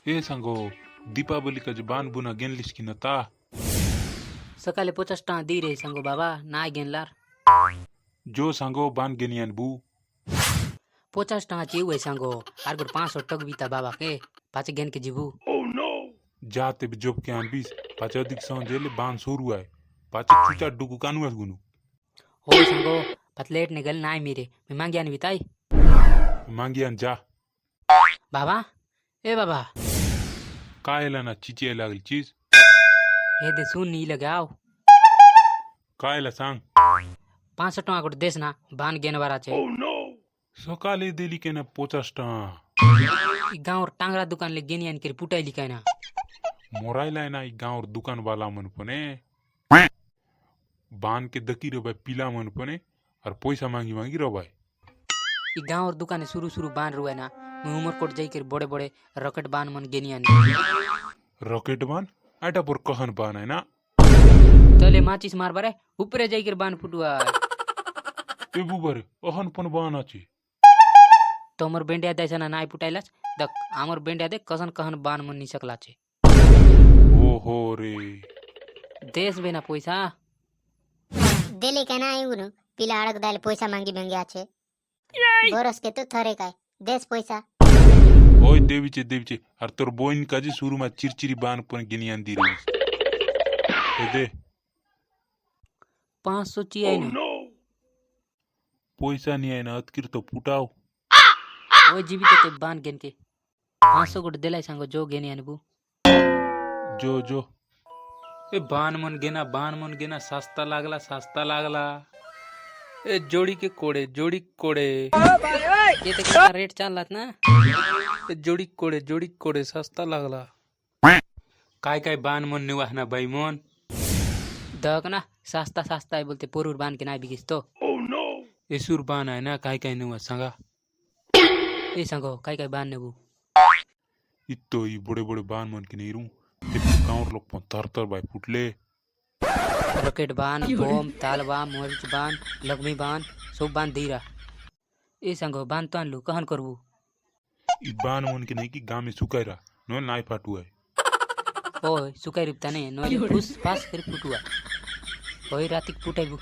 ए सांगो दीपावली का बान बुना गेनलिस की नता सकाळी 50 टका दी रे सांगो बाबा नाय गेनलार जो सांगो बान गेनियन बू 50 टका चेउ सांगो आर गोट 500 टक बीता बाबा के पाचे गेन के जीबू जाते जोब के आन बीस पाचे अधिक समझेले बान सोरू आए पाचे चुचा डुगु कानुस गुनु हो सांगो पतलेट ने गल नाय मेरे मैं मांगियान बिताई मांगियन जा बाबा ए बाबा कायला ना चिचिए लागली चीज हे दे सुन नी लगाओ कायला सांग 500 टका गोट देस ना बान गेनवारा छे सकाले देली के ना 50 टका ई गाँव टांगरा दुकान ले गेनियान के पुटाई लिखाय ना मोराइला ना ई गाँव दुकान वाला मन पने बान के दकी रे भाई पीला मन पने और पैसा मांगी मांगी रो भाई ई गाँव दुकान शुरू बान रुए ना मैं उमरकोट जाई के बड़े बड़े रॉकेट बान मन गेनियान रॉकेट बान आटा पर कहन बान है ना तले माचिस मार बारे ऊपरे जाई के बान फुटुआ ए बुबर ओहन पन बान आछे तोमर बेंडिया देसा ना नाय पुटाइलास दक आमर बेंडिया दे कसन कहन बान मन नि सकला छे ओहो रे देश बेना पैसा देले का ना आयुनु पिला अडक दाल पैसा मांगी मांगी आछे बरस के तो थरे काय देश पैसा ओय देवीचे और तोर बोइन का जी शुरू में चिरचिरी बान पन गिनियान दी रही ए दे 500 ची आई ना पैसा नहीं आए ना अतकिर तो फुटाओ ओय जीवित ते बान गेन के 500 गोट देलाई सांगो जो गेनी अनबू जो ए बान मन गेना सस्ता लागला ए जोड़ी के कोड़े ये ते का रेट चाललात ना ए जोड़ी कोड़े सस्ता लागला काय बान मन निवाह ना बाई मन दक ना सस्ता है बोलते पोरूर बान के ना बिगिस तो एसुर बान है ना काय निवा संगा ए सांगो काय बान नेबू इतो ई बड़े बान मन के नहीं रू ते गांव लोग पन तर भाई फुटले रॉकेट बान बम तालबा मोरिच बान लगमी बान सब बान दीरा ए सांगो बान तो आनलू कहन करबू ई बान मन के नहीं कि गांव में सुकाइरा नो नाई फाटू है ओय सुकाई रुपता ने नोले फुस फास कर फुटुआ ओय रातिक फुटाइबू